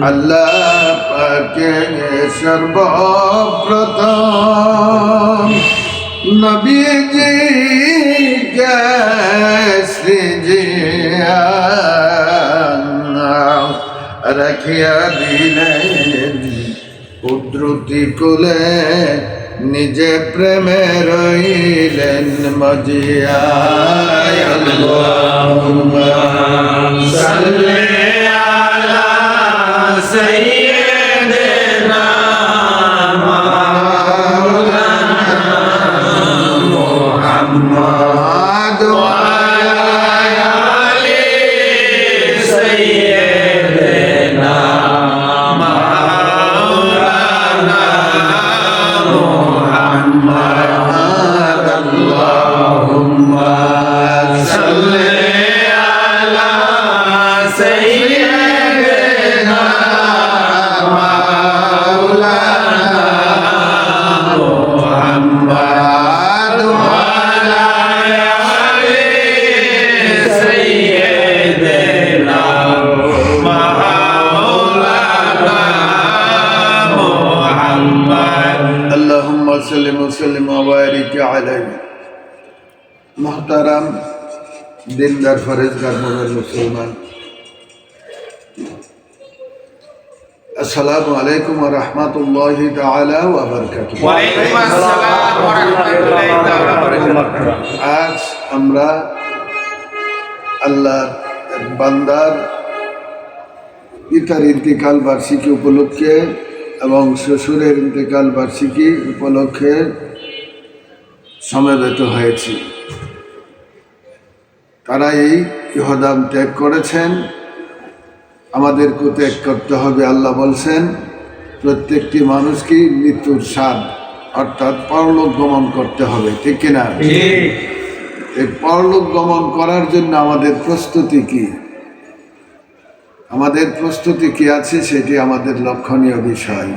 আল্লাহ পাকে সর্বপ্রথম নবীজি সৃজিয়া রাখিয়া দিলেন উদ্রুতি কুলে, নিজে প্রেমে রইলেন মজিয়া। আল্লাহুম্মা সাল্লি আলা সাইয়্যিদিনা মাওলানা মুহাম্মদ ওয়া আলা আলি সাইয়্যিদিনা মাওলানা মুহাম্মদ। আল্লাহুম্মা সাল্লি আলা সাইয়্যিদিনা মাওলানা মুহাম্মদ ওয়া আলা আলি সাইয়্যিদিনা মাওলানা মুহাম্মদ। আল্লাহুম্মা সাল্লি ওয়া সাল্লিম ওয়া বারিক আলাইহি। মুহতারাম দিনদার ফরেজগার মোমেন মুসলমান, আসসালামু আলাইকুম ওয়া রাহমাতুল্লাহি তাআলা ওয়া বারাকাতুহু। ওয়া আলাইকুম আসসালাম ওয়া রাহমাতুল্লাহি তাআলা ওয়া বারাকাতুহু। আজ আমরা আল্লাহর বান্দার পিতার ইন্তেকাল বার্ষিকী উপলক্ষে এবং শ্বশুরের ইন্তেকাল বার্ষিকী উপলক্ষে সমবেত হয়েছি। তারা এই ইহদাম ত্যাগ করেছেন, আমাদেরকেও ত্যাগ করতে হবে। আল্লাহ বলছেন প্রত্যেকটি মানুষকেই মৃত্যুর স্বাদ অর্থাৎ পরলোক গমন করতে হবে, ঠিক কিনা? এই পরলোক গমন করার জন্য আমাদের প্রস্তুতি কি? আমাদের প্রস্তুতি কি আছে সেটি আমাদের লক্ষণীয় বিষয়।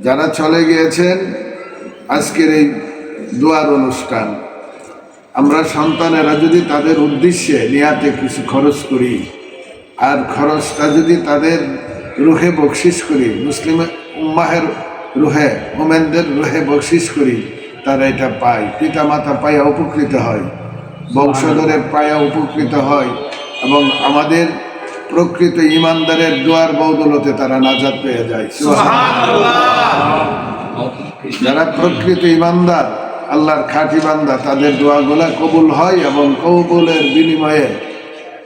যারা চলে গিয়েছেন, আজকের এই দোয়ার অনুষ্ঠান আমরা সন্তানেরা যদি তাদের উদ্দেশ্যে নিয়াতে কিছু খরচ করি, আর খরচটা যদি তাদের রুহে বকশিস করি, মুসলিম উম্মাহের রুহে, মোমেনদের রুহে বকশিস করি, তারা এটা পায়। পিতা মাতা পায়া উপকৃত হয়, বংশধরের পায়া উপকৃত হয়, এবং আমাদের প্রকৃত ইমানদারের দোয়ার বদৌলতে তারা নাজাত পেয়ে যায়। যারা প্রকৃত ইমানদার, আল্লাহর খাঁটি বান্দা, তাদের দোয়াগুলা কবুল হয় এবং কবুলের বিনিময়ে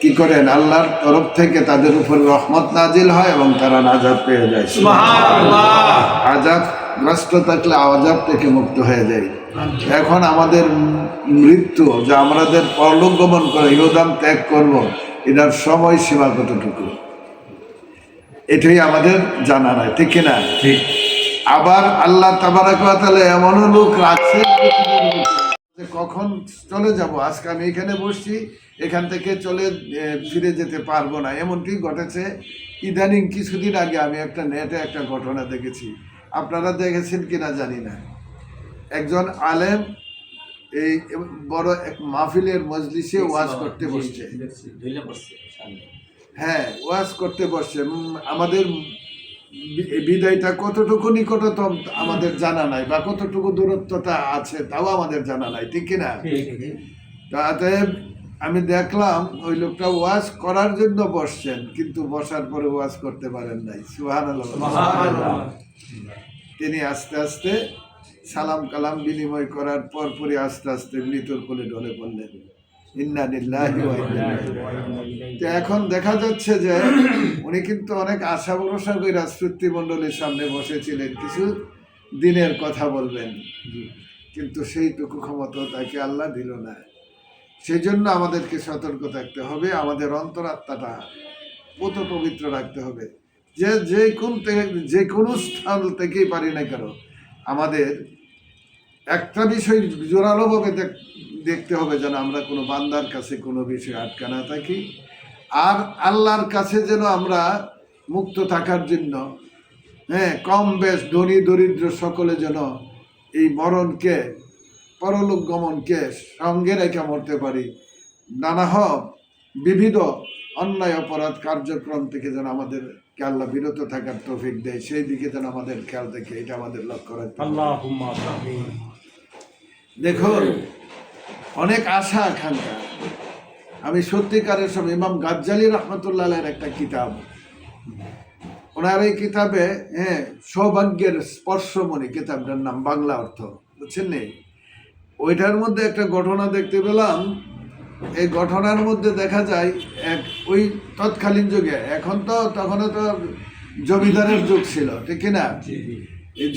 কি করেন, আল্লাহর তরফ থেকে তাদের উপর রহমত নাজিল হয় এবং তারা নাজাত পেয়ে যায়। আযাব গ্রস্ত থাকলে আযাব থেকে মুক্ত হয়ে যায়। এখন আমাদের মৃত্যু, যা আমাদের পরলোক গমন করে ইহদাম ত্যাগ করব, এটার সময় সীমা কতটুকু এটাই আমাদের জানা নাই, ঠিক কিনা? ঠিক। আবার আল্লাহ তাবারাক ওয়া তাআলা এমনও লোক রাখছেন যে কখন চলে যাব, আজকে আমি এখানে বসছি, এখান থেকে চলে ফিরে যেতে পারবো না, এমনটি ঘটেছে। ইদানিং কিছুদিন আগে আমি একটা নেটে একটা ঘটনা দেখেছি, আপনারা দেখেছেন কিনা জানি না। একজন আলেম এই বড় এক মাহফিলের মজলিসে ওয়াজ করতে বসছে। হ্যাঁ, ওয়াজ করতে বসছে। আমাদের বিদায়টা কতটুকু নিকটতম আমাদের জানা নাই, বা কতটুকু দূরত্বটা আছে তাও আমাদের জানা নাই, ঠিক কিনা? তাতে আমি দেখলাম ওই লোকটা ওয়াজ করার জন্য বসছেন, কিন্তু বসার পরে ওয়াজ করতে পারেন নাই। সুবহানাল্লাহ। তিনি আস্তে আস্তে সালাম কালাম বিনিময় করার পরপরই আস্তে আস্তে মৃত্যুর কোলে ঢলে পড়লেন। ইন্না লিল্লাহি ওয়া ইন্না ইলাইহি। তো এখন দেখা যাচ্ছে যে উনি কিন্তু অনেক আশা ভরসা করে শ্রুতিমণ্ডলীর সামনে বসেছিলেন, কিছু দিনের কথা বলবেন, কিন্তু সেইটুকু ক্ষমতা তাকে আল্লাহ দিল না। সেই জন্য আমাদেরকে সতর্ক থাকতে হবে, আমাদের অন্তরাত্মাটা পুত পবিত্র রাখতে হবে। যে কোনো স্থান থেকেই পারি না কেন, আমাদের একটা বিষয় জোরালোভাবে দেখতে হবে যেন আমরা কোনো বান্দার কাছে কোনো বিষয় আটকা না থাকি, আর আল্লাহর কাছে যেন আমরা মুক্ত থাকার জন্য, কম বেশ ধনী দরিদ্র সকলে যেন এই মরণকে, পরলোক গমনকে সঙ্গে রেখে মরতে পারি। নানা বিবিধ অন্যায় অপরাধ কার্যক্রম থেকে যেন আমাদেরকে কে আল্লাহ বিরত থাকার তৌফিক দেয়, সেই দিকে যেন আমাদের খেয়াল থাকে, এটা আমাদের লক্ষ্য রাখতে হবে। আল্লাহুম্মা আমিন। দেখুন, অনেক আশা আকাঙ্ক্ষা। আমি সত্যিকারের সব ইমাম গাজ্জালি রহমতুল্লাহ আলাইহির একটা কিতাব, ওনার এই কিতাবে সৌভাগ্যের স্পর্শমণি কিতাবটার নাম, বাংলা অর্থ, বুঝছেন নি? ওইটার মধ্যে একটা ঘটনা দেখতে পেলাম। এই ঘটনার মধ্যে দেখা যায় ওই তৎকালীন যুগে, এখন তো তখন তো জমিদারের যুগ ছিল, ঠিক কিনা? এই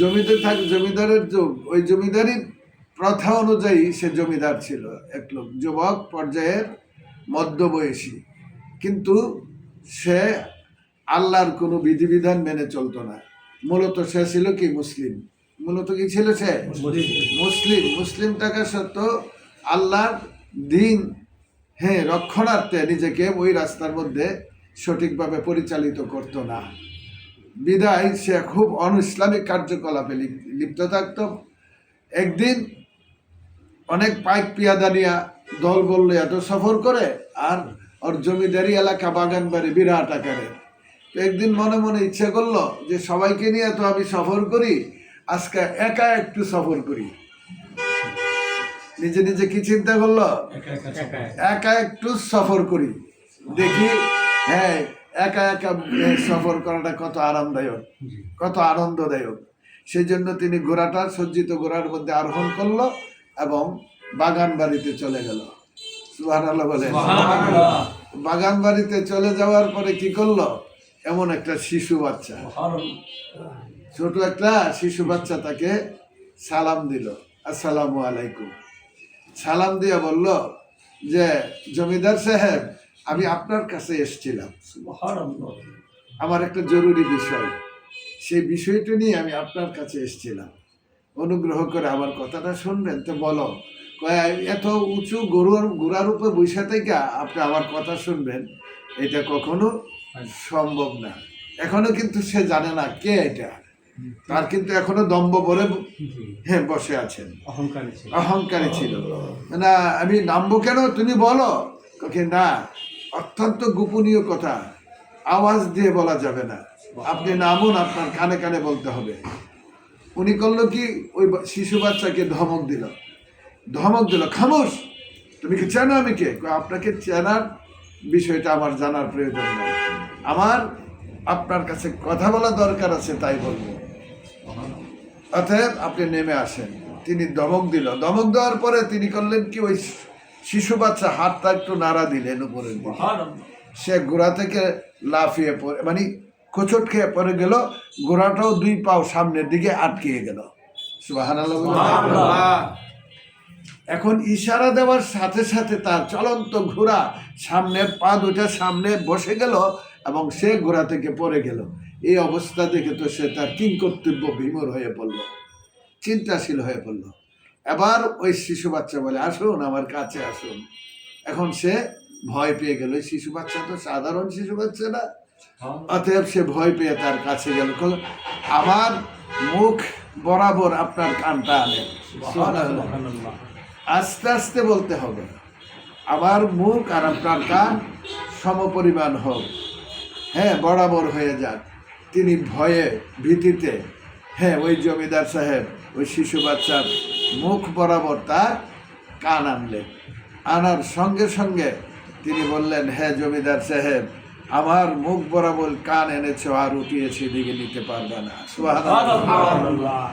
জমিদারের যুগ, ওই জমিদারি প্রথা অনুযায়ী সে জমিদার ছিল, এক লোক যুবক পর্যায়ের মধ্যবয়সী, কিন্তু সে আল্লাহর কোনো বিধিবিধান মেনে চলতো না। মূলত সে ছিল কি মুসলিম, মূলত কি ছিল সে মুসলিম থাকা সত্ত্বেও আল্লাহর দিন রক্ষণার্থে নিজেকে ওই রাস্তার মধ্যে সঠিকভাবে পরিচালিত করতো না। বিদায় সে খুব অনইসলামিক কার্যকলাপে লিপ্ত থাকত। একদিন অনেক পাইক পিয়াদা নিয়া দল বলল এত সফর করে, আর ওর জমিদারি এলাকা বাগান বাড়ি বিরাট আকারে। তো একদিন মনে মনে ইচ্ছে করলো যে সবাইকে নিয়ে তো আমি সফর করি, আজকে একা একটু সফর করি। নিজে নিজে কি চিন্তা করলো, একা একটু সফর করি, দেখি একা একা সফর করাটা কত আরামদায়ক, কত আনন্দদায়ক। সেই জন্য তিনি সজ্জিত ঘোড়ার মধ্যে আরোহণ করলো এবং বাগান বাড়িতে চলে গেল। সুবহানাল্লাহ বলে। বাগান বাড়িতে চলে যাওয়ার পরে কি করলো, এমন একটা শিশু বাচ্চা, ছোট একটা শিশু বাচ্চা তাকে সালাম দিল, আসসালামু আলাইকুম। সালাম দিয়ে বলল যে জমিদার সাহেব, আমি আপনার কাছে এসেছিলাম, আমার একটা জরুরি বিষয়, সেই বিষয়টা নিয়ে আমি আপনার কাছে এসেছিলাম, অনুগ্রহ করে আমার কথাটা শুনবেন। তো বলো। এত উঁচু ঘোড়ার উপরে বসে থেকে আপনি আমার কথা শুনবেন, এটা কখনো সম্ভব না। এখনো কিন্তু সে জানে না কে এটা, তার কিন্তু এখনো দম্ভ ভরে বসে আছেন, অহংকারী ছিল না। আমি নামবো কেন, তুমি বলো। না, অত্যন্ত গোপনীয় কথা, আওয়াজ দিয়ে বলা যাবে না, আপনি নামুন, আপনার কানে কানে বলতে হবে। উনি করলো কি, ওই শিশু বাচ্চাকে ধমক দিল, খামোশ, তুমি কি চেনো আমি কে? আপনাকে চেনার বিষয়টা আমার জানার প্রয়োজন নেই, আমার আপনার কাছে কথা বলা দরকার আছে, তাই বলবো। অতএব আপনি নেমে আসেন। তিনি ধমক দেওয়ার পরে তিনি করলেন কি, ওই শিশু বাচ্চা হাতটা একটু নাড়া দিলেন উপরের দিকে, সে ঘোড়া থেকে লাফিয়ে পড়ে, মানে কোচট খেয়ে পড়ে গেল, ঘোড়াটাও দুই পাও সামনের দিকে আটকিয়ে গেল। সুবহানাল্লাহ। এখন ইশারা দেওয়ার সাথে সাথে তার চলন্ত ঘোড়া সামনের পা দুটা সামনে বসে গেল এবং সে ঘোড়া থেকে পড়ে গেল। এই অবস্থা দেখে তো সে তার কিংকর্তব্য বিমূঢ় হয়ে পড়ল, চিন্তাশীল হয়ে পড়ল। এবার ওই শিশু বাচ্চা বলে, আসুন আমার কাছে আসুন। এখন সে ভয় পেয়ে গেল, ওই শিশু বাচ্চা তো সাধারণ শিশু বাচ্চা না, অতএব সে ভয় পেয়ে তার কাছে গেল। আমার মুখ বরাবর আপনার কানটা আনেন, আস্তে আস্তে বলতে হবে, আমার মুখ আর আপনার কান সমপরিমাণ হোক, বরাবর হয়ে যাক। তিনি ভয়ে ভীতিতে ওই জমিদার সাহেব ওই শিশু বাচ্চার মুখ বরাবর তার কান আনলেন। আনার সঙ্গে সঙ্গে তিনি বললেন, জমিদার সাহেব, আমার মুখ বরাবর কান এনেছো, আর উঠিয়েছি দিকে নিতে পারবে না। সুবহানাল্লাহ।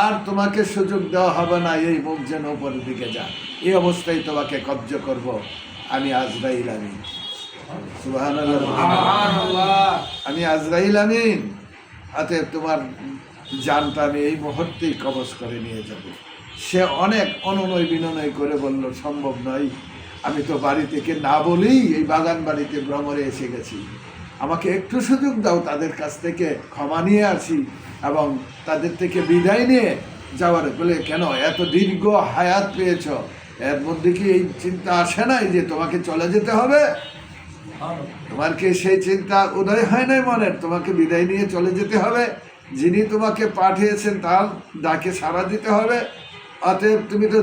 আর তোমাকে সুযোগ দেওয়া হবে না, এই মুখ যেন উপরের দিকে যা, এই অবস্থায় তোমাকে কব্জ করব আমি, আজরাইল আমিন। সুবহানাল্লাহ। আমি আজরাইল আমিন, অতএব তোমার জানটা আমি এই মুহূর্তেই কবজ করে নিয়ে যাব। সে অনেক অনুনয় বিনয় করে বলল, সম্ভব নয়, আমি তো বাড়ি থেকে না বলেই এই বাগান বাড়িতে ভ্রমণে এসে গেছি, আমাকে একটু সুযোগ দাও, তাদের কাছ থেকে ক্ষমা নিয়ে আসি এবং তাদের থেকে বিদায় নিয়ে যাওয়ার। বলে, কেন, এত দীর্ঘ হায়াত পেয়েছ, এর মধ্যে কি এই চিন্তা আসে নাই যে তোমাকে চলে যেতে হবে? তোমার কি সেই চিন্তা উদয় হয় নাই মনের, তোমাকে বিদায় নিয়ে চলে যেতে হবে? যিনি তোমাকে পাঠিয়েছেন তার ডাকে সাড়া দিতে হবে। অতএব তুমি তো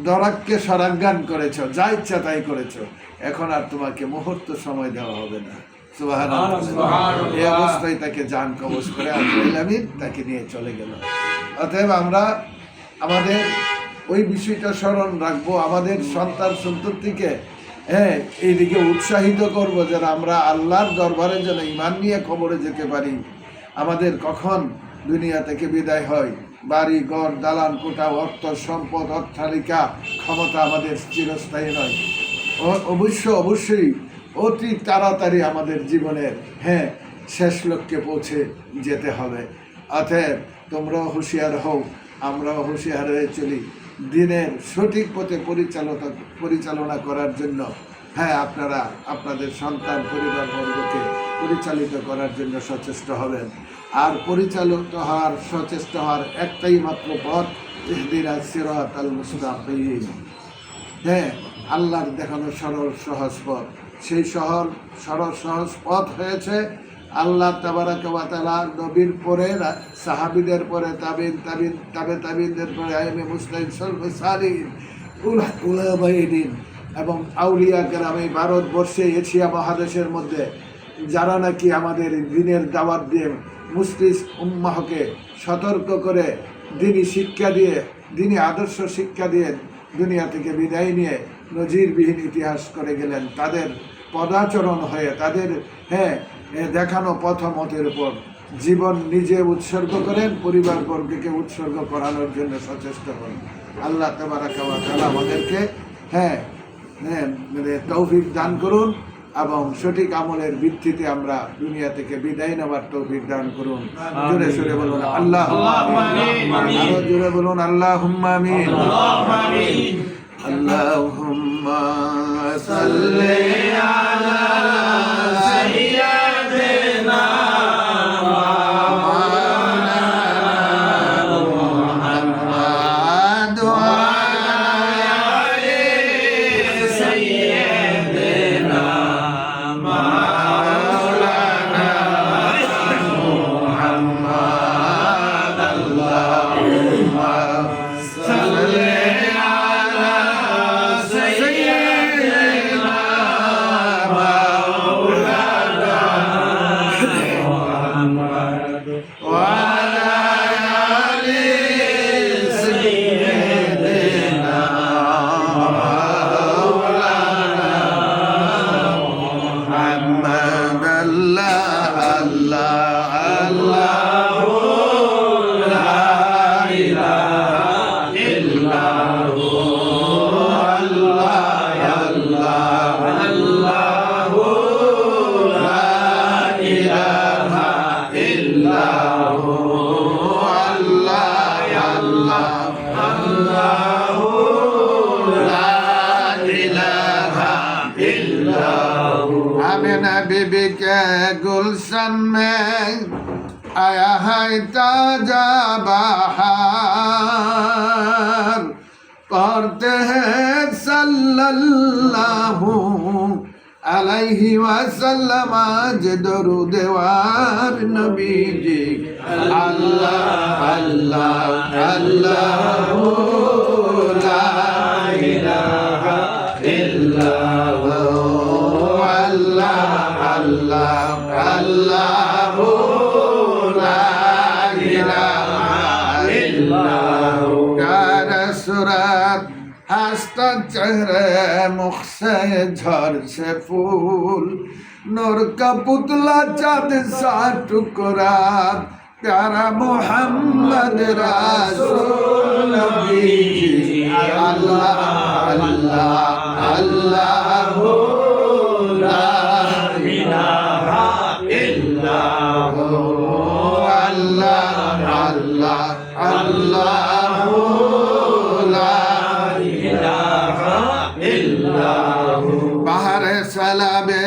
দরাককে সরাজ্ঞান করেছ, যা ইচ্ছা তাই করেছ, এখন আর তোমাকে মুহূর্ত সময় দেওয়া হবে না। সুবহানাল্লাহ। এই অবস্থায় তাকে জান কবজ করে আজরাইল আমিন তাকে নিয়ে চলে গেল। অতএব আমরা আমাদের ওই বিষয়টা স্মরণ রাখবো, আমাদের সন্তান সন্ততিকে এইদিকে উৎসাহিত করব যেন আমরা আল্লাহর দরবারে যেন ঈমান নিয়ে কবরে যেতে পারি। আমাদের কখন দুনিয়া থেকে বিদায় হয়, বাড়ি ঘর দালান কোঠা অর্থ সম্পদ অট্টালিকা ক্ষমতা আমাদের চিরস্থায়ী নয়। অবশ্যই অতি তাড়াতাড়ি আমাদের জীবনের শেষ লক্ষ্যে পৌঁছে যেতে হবে। অতএব তোমরাও হুঁশিয়ার হও, আমরাও হুঁশিয়ার হয়ে চলি, দিনের সঠিক পথে পরিচালনা করার জন্য। আপনারা আপনাদের সন্তান পরিবারবর্গকে পরিচালিত করার জন্য সচেষ্ট হবেন। আর সচেষ্ট হওয়ার একটাই মাত্র পথ, ইহদিনাস সিরাতাল মুস্তাকিম। আল্লাহর দেখানো সরল সহজ পথ। সেই সরল সহজ পথ হয়েছে আল্লাহ তাবারাকা ওয়া তাআলা নবীর পরে, সাহাবীদের পরে, তাবিনদের পরে আইমে মুজতাহিদ সালিহিন উলামায়ে দ্বীন এবং আউলিয়া কেরাম এই ভারতবর্ষে এশিয়া মহাদেশের মধ্যে যারা নাকি আমাদের দ্বীনের দাওয়াত দিয়ে মুসলিম উম্মাহকে সতর্ক করে দ্বীনি শিক্ষা দিয়ে, দ্বীনি আদর্শ শিক্ষা দিয়ে দুনিয়া থেকে বিদায় নিয়ে নজিরবিহীন ইতিহাস করে গেলেন। তাদের পদাচরণ হয়ে, তাদের দেখানো পথমতের উপর জীবন নিজে উৎসর্গ করেন, পরিবারবর্গকে উৎসর্গ করানোর জন্য সচেষ্ট করেন। আল্লাহ তাবারাকা ওয়া তাআলা আমাদেরকে তৌফিক দান করুন এবং সঠিক আমলের ভিত্তিতে আমরা দুনিয়া থেকে বিদায় নেওয়ার তৌফিক দান করুন। জোরে সোরে বলুন আল্লাহুম্মা আমিন। আরো জোরে বলুন আল্লাহুম্মা আমিন। আল্লাহুম্মা সাল্লি আলা সাইয়্যিদিনা মুহাম্মাদ ওয়া আলা আলি সাইয়্যিদিনা মাওলানা মুহাম্মাদ। আল্লাহুম্মা সাল্লি आमिना बीबी के गुलशन में आया है ताजा बहार, पढ़ते हैं सल्लल्लाहु अलैहि वसल्लम आज दरूद वार नबी जी। अल्लाह अल्लाह अल्लाह ला इलाहा इल्लल्लाह, अल्लाह अल्लाह अल्लाह ला इलाहा इल्लल्लाह। कर सूरत हंसता चेहरे मुख से झरसे फूल, नूर का पुतला चाँद सा टुकड़ा, प्यारा मोहम्मद रसूल नबी जी। अल्लाह अल्लाह अल्लाह ला इलाहा इल्लल्लाह, अल्लाह अल्लाह अल्लाह ला इलाहा इल्लल्लाह। बाहर सलाबे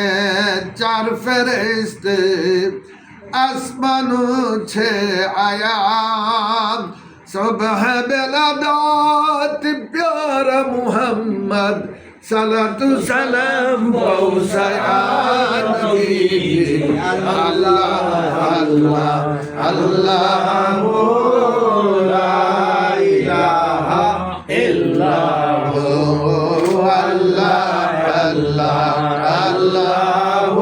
चार फरिश्ते আসমানু ছে আয়াত, সুবহ বেলাদাত প্যারা মুহাম্মদ সালাতু সালাম পৌঁছায় নবী। আল্লাহ আল্লাহ আল্লাহ লা ইলাহা ইল্লাল্লাহ, আল্লাহ আল্লাহ আল্লাহ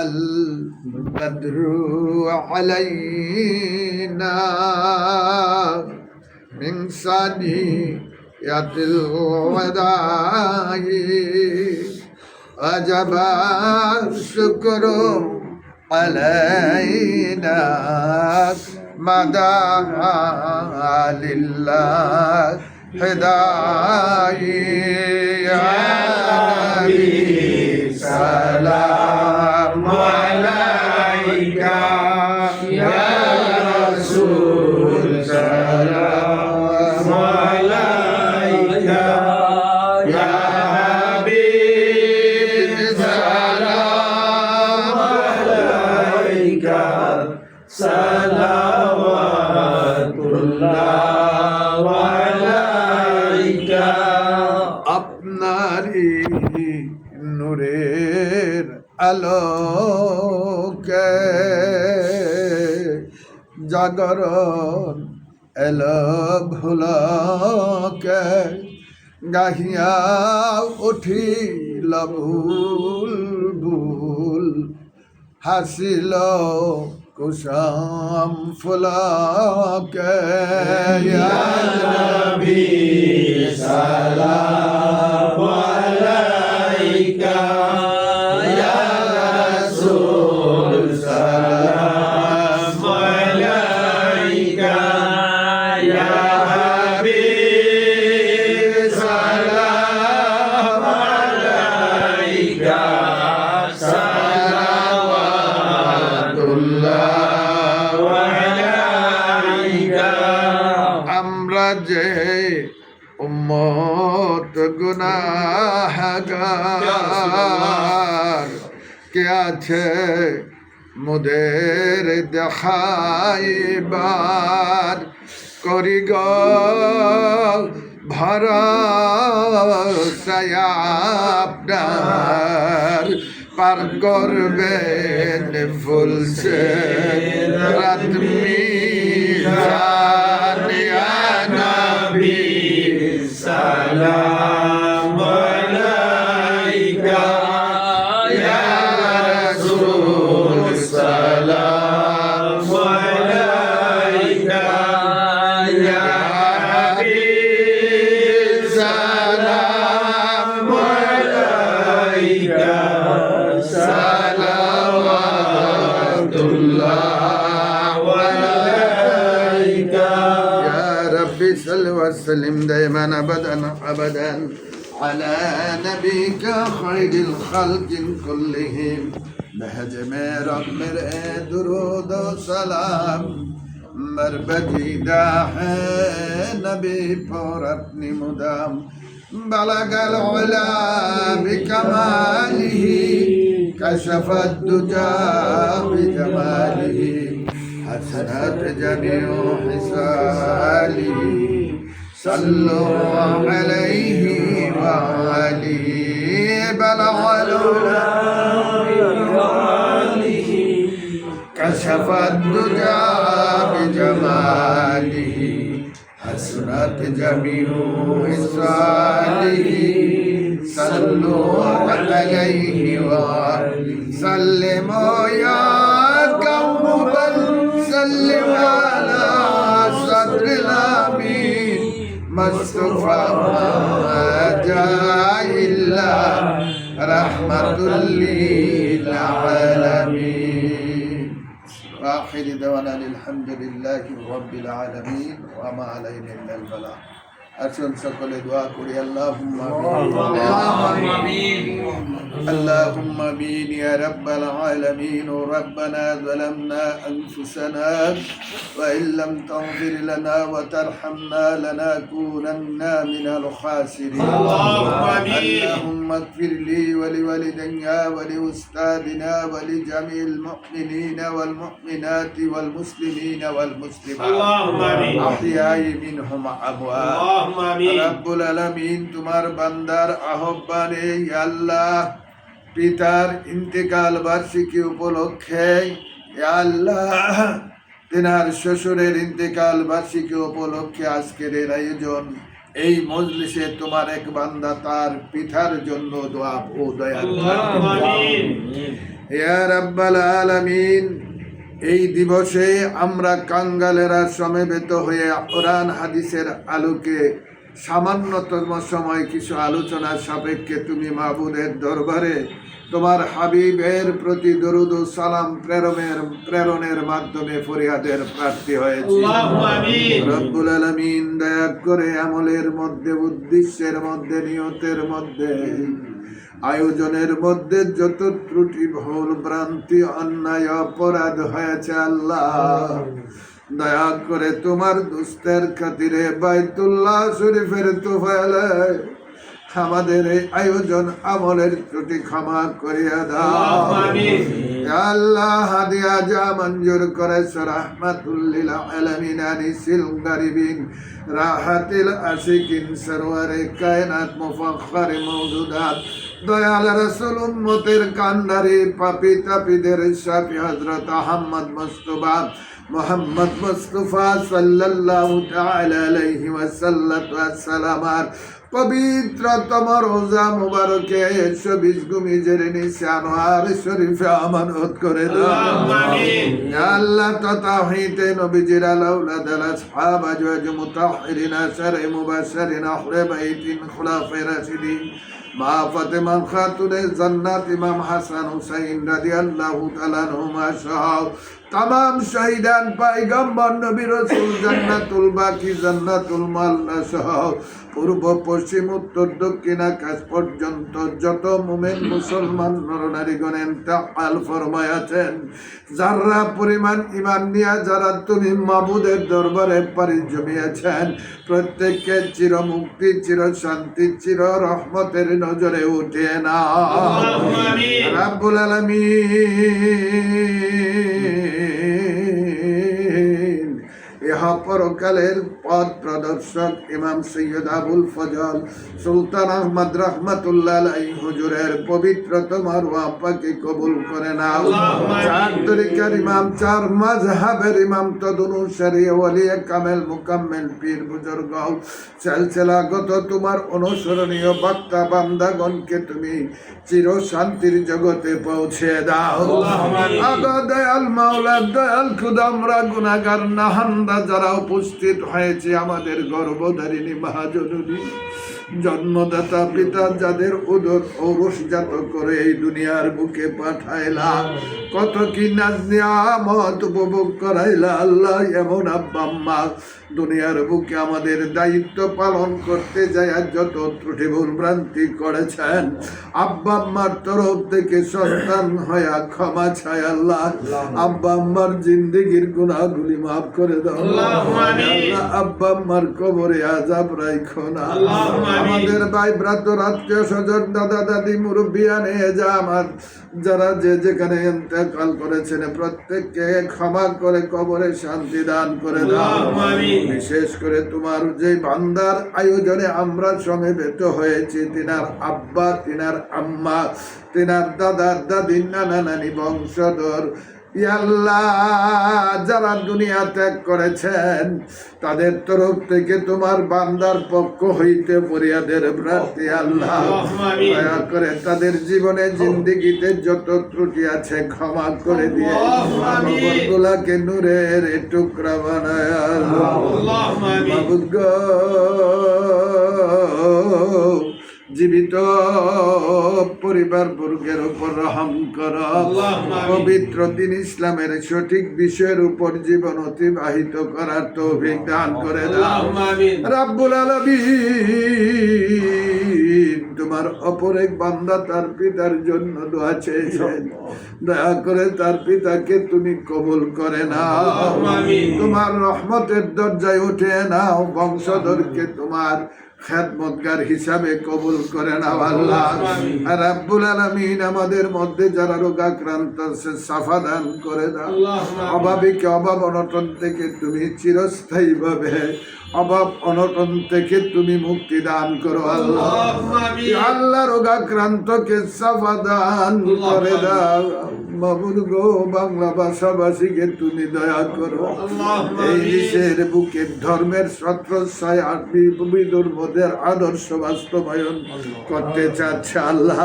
البدر علينا من ثنيات الوداع وجب الشكر علينا مدى لله هداية يا نبي سلام عليك يا رسول سلام عليك يا حبيب سلام عليك صلوات الله عليك আপনারই নূরের আলোকে জাগরণ এলো ভুলকে গাহিয়া উঠিল ভুল ভুল হাসিল কুসুম ফুলকে ইয়া নবী সালাম আলাইকা ইয়া রাসূল সালাম আলাইকা ইয়া হাবিব সালাম আলাইকা সালাওয়াতুল্লাহ আলাইকা আমরা যে উম্মত গুনাহগার কে আছে মোদের দেখাইবার করি গো ভরসা আপনার পার করবেন ফুলছে রাত মিজান ইয়া নবী সালাম আলাইকা ইয়া রাসূল সালাম আলাইকা ইয়া হাবিব সালাম আলাইকা সালাওয়াতুল্লাহ আলাইকা ইয়া রাব্বি সাল্লি ওয়া সাল্লিম দাইমান আবাদান على نبيك خير الخلق كلهم بهج میرا میرے درود و سلام مربدیدہ ہے نبی پر اپنی مدام بلغ العلا بکماله كشف الدجى بجماله حسنت جميع حساله صلوا عليه وآله بلغ العلا بكماله كشف الدجى بجماله حسنت جميع خصاله صلوا عليه وآله سلموا يا قوم بل سلموا على صدر الأمين مصطفى جاء إلا رحمة للعالمين وآخر دعوانا الحمد لله رب العالمين وما علينا إلا البلاغ আসুন সকলে দোয়া করি আল্লাহুম্মা আমিন اللهم آمين يا رب العالمين ربنا ظلمنا أنفسنا وإن لم تغفر لنا وترحمنا لنكونن من الخاسرين اللهم اغفر لي ولوالدي ولأستاذنا ولجميع المؤمنين والمؤمنات والمسلمين والمسلمات أحياء منهم أموات রব্বুল আলামিন তোমার বান্দার আহ্বানে ইয়া আল্লাহ পিতার ইন্তেকাল বার্ষিকী উপলক্ষে ইয়া আল্লাহ তিনার শ্বশুরের ইন্তেকাল বার্ষিকী উপলক্ষে আজকের এই আয়োজন এই মজলিসে তোমার এক বান্দা তার পিতার জন্য দোয়া ও দয়া ইয়া রাব্বাল আলামিন, এই দিবসে আমরা কাঙ্গালেরা সমবেত হয়ে কোরআন হাদিসের আলোকে সামান্যতম সময় কিছু আলোচনা সাপেক্ষে তুমি মাবুদের দরবারে তোমার হাবিবের প্রতি দরুদ ও সালাম প্রেরণের মাধ্যমে ফরিয়াদের প্রার্থী হয়েছে। রব্বুল আলামিন দয়া করে আমলের মধ্যে, উদ্দেশ্যের মধ্যে, নিয়তের মধ্যে, আয়োজনের মধ্যে যত ত্রুটি, ভুল, ভ্রান্তি, অন্যায়, অপরাধ হয়েছে আল্লাহ, দয়া করে তোমার দুস্তের খাতিরে বাইতুল্লাহ শরীফের তোফালে আমাদের এই আয়োজন আমলের ত্রুটি ক্ষমা করিয়া দাও। আল্লাহ হাদিয়া যা মঞ্জুর করে রাহমাতুল লিল আলামিন আনিসিল গারিবিন রাহাতিল আশিকিন সরওয়ারে কায়নাত মুফাখখারে মাওজুদাত দয়াল রাসূল উম্মতের কান্ডারি পাপী তাপীদের শাফি হযরত আহমদ মুস্তাফা মোহাম্মদ মুস্তাফা সাল্লাল্লাহু তাআলা আলাইহি ওয়াসাল্লাম পবিত্রতম রোজা মুবারকে 120 গুমিজের নিচে আনোয়ার শরীফে আমানত করে দাও। আল্লাহ তাওহীদে নবীজির আলাউলাদ আসহাব আজওয়াজ মুতাহহিরিন আশারে মুবাশশিরিন আহলে বাইতিন খুলাফায়ে রাশিদিন মা ফাতেমা খাতুনে জান্নাত ইমাম হাসান হুসাইন রাদিয়াল্লাহু তাআলা আনহুমা সহ तमाम शहीदान पैगम्बर नबी रसूल जन्नतुल बाकी जन्नतुल माल्ला सह पूर्व पश्चिम उत्तर दक्षिण आकाश पर्यন্ত যত মুমিন মুসলমান নরনারীগণ ইন্তেকাল ফরমায়াছেন, যারা পরিমাণ ঈমান নিয়ে যারা তুমি মাবুদের দরবারে পাড়ি জমিয়েছেন, প্রত্যেককে চির মুক্তি, চির শান্তি, চির রহমতের নজরে উঠিয়ে নাও রাব্বুল আলামিন। ইহা পরকালের পথ প্রদর্শক ইমাম সৈয়দ আবুল ফজল সুলতান আহমদ রহমতুল্লাহ আলাইহি হুজুরের পবিত্রতম রূহ পাকে কবুল করে নাও। চার তরিকার ইমাম, চার মাযহাবের ইমাম তদনুসারী ওলিয়ে কামেল মুকাম্মেল পীর বুজুর্গ সিলসিলাগত তোমার অনুসরণীয় বক্তা বান্দাগণকে তুমি চির শান্তির জগতে পৌঁছে দাও। আগো দয়াল মাওলা, দয়াল খুদা, আমরা গুনাহগার নাহান্দা যারা উপস্থিত হয়েছে, আমাদের গর্ভধারিণী মহাজননী, জন্মদাতা পিতা যাদের উদর ঔরসজাত করে এই দুনিয়ার বুকে পাঠাইলা, কত কি নাজ নিয়ামত উপভোগ করাইলা আল্লাহ। এমন আব্বা আম্মা দুনিয়ার বুকে আমাদের দায়িত্ব পালন করতে যায় যত ত্রুটি ভুল ভ্রান্তি করেছেন, আব্বা আম্মার তরফ থেকে সন্তান হয়া ক্ষমা চাই আল্লাহ। আব্বা আম্মার জিন্দেগির গুনাহগুলি মাফ করে দাও আল্লাহ। আব্বা আম্মার কবরে আযাব রাখো না। আমাদের ভাই ব্রাতর আত্মীয় স্বজন, দাদা দাদি, মুরব্বিয়ানে যা আমার যারা যে যেখানে ইন্তেকাল করেছেন, প্রত্যেককে ক্ষমা করে কবরে শান্তি দান করে দাও। বিশেষ করে তোমার যে বান্দার আয়োজনে আমরা সমবেত হয়েছি, তিনার আব্বা, তিনার আম্মা, তিনার দাদার দাদি, নানা নানি, বংশধর, আল্লাহ যারা দুনিয়া ত্যাগ করেছেন, তাদের তরফ থেকে তোমার বান্দার পক্ষ হইতে ফরিয়াদের প্রার্থী আল্লাহ, দয়া করে তাদের জীবনে জিন্দেগিতে যত ত্রুটি আছে ক্ষমা করে দিয়ে কবরগুলাকে নূরের টুকরা বানায় আল্লাহ। মাবুদ গো, জীবিত পরিবার বর্গের উপর রহম কর। পবিত্র দিন ইসলামের সঠিক বিষয়ের উপর জীবন অতিবাহিত করার তৌফিক দান করে দাও রাব্বুল আলামিন। তোমার অপর এক বান্দা তার পিতার জন্য দোয়া চেয়েছেন, দয়া করে তার পিতাকে তুমি কবুল করে নাও, তোমার রহমতের দরজায় উঠে নাও। বংশধরকে তোমার খেদমতগার হিসাবে কবুল করে নাও আল্লাহ রাব্বুল আলামিন। আমাদের মধ্যে যারা রোগাক্রান্ত আছে সাফা দান করে দাও। অভাবীকে অভাব অনটন থেকে তুমি চিরস্থায়ী ভাবে অভাব অনটন থেকে তুমি মুক্তি দান করো আল্লাহ। আল্লাহ রোগাক্রান্তকে সাফা দান করে দাও মাবুদ গো। বাংলা ভাষাভাষীকে তুমি দয়া করো। এই দেশের বুকে ধর্মের ছত্রছায়া বিধর্মদের আদর্শ বাস্তবায়ন করতে চাচ্ছে আল্লাহ।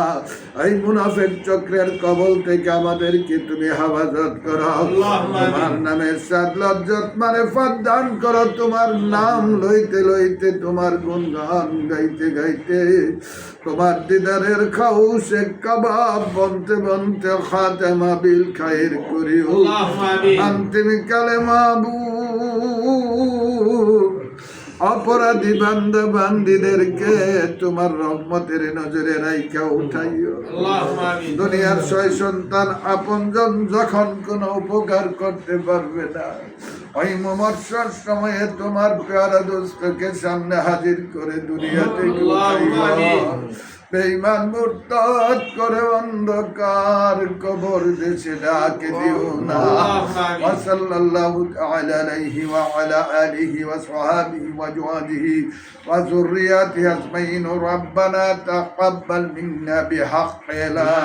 এই মুনাফিক চক্রের কবল থেকে আমাদেরকে তুমি হেফাজত করো। তোমার নামে সাদ লজ্জত মারেফত দান করো। তোমার নাম লইতে লইতে, তোমার গুণগান গাইতে গাইতে, তোমার দিদারের খাউসে কাবাব বনতে বনতে খাতেমা বিল খায়ের করিও। অন্তিম কালে মাবুদ অপরাধী বান্দা বান্দিদেরকে তোমার রহমতের নজরে রাইখা উঠাইও। দুনিয়ার ছয় সন্তান আপনজন যখন কোনো উপকার করতে পারবে না, ওই মমর্ষর সময়ে তোমার প্যারা দোস্তকে সামনে হাজির করে দুনিয়াতে উঠাইও। বেঈমান মুরতাদ করে অন্ধকার কবর দেশে ডাকে দিও না। ওয়া সাল্লাল্লাহু তাআলা আলাইহি ওয়া আলা আলিহি ওয়া সাহবিহি ওয়া জওয়াজিহি ওয়া যুররিয়াতিহি আজমাইন। রব্বানা তাকাব্বাল মিন্না বিহাক্কি লা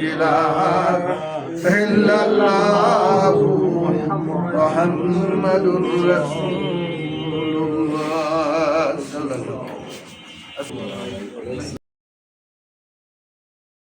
ইলাহা ইল্লাল্লাহু মুহাম্মাদুর রাসূলুল্লাহ সাল্লাল্লাহু আলাইহি ওয়া সাল্লাম।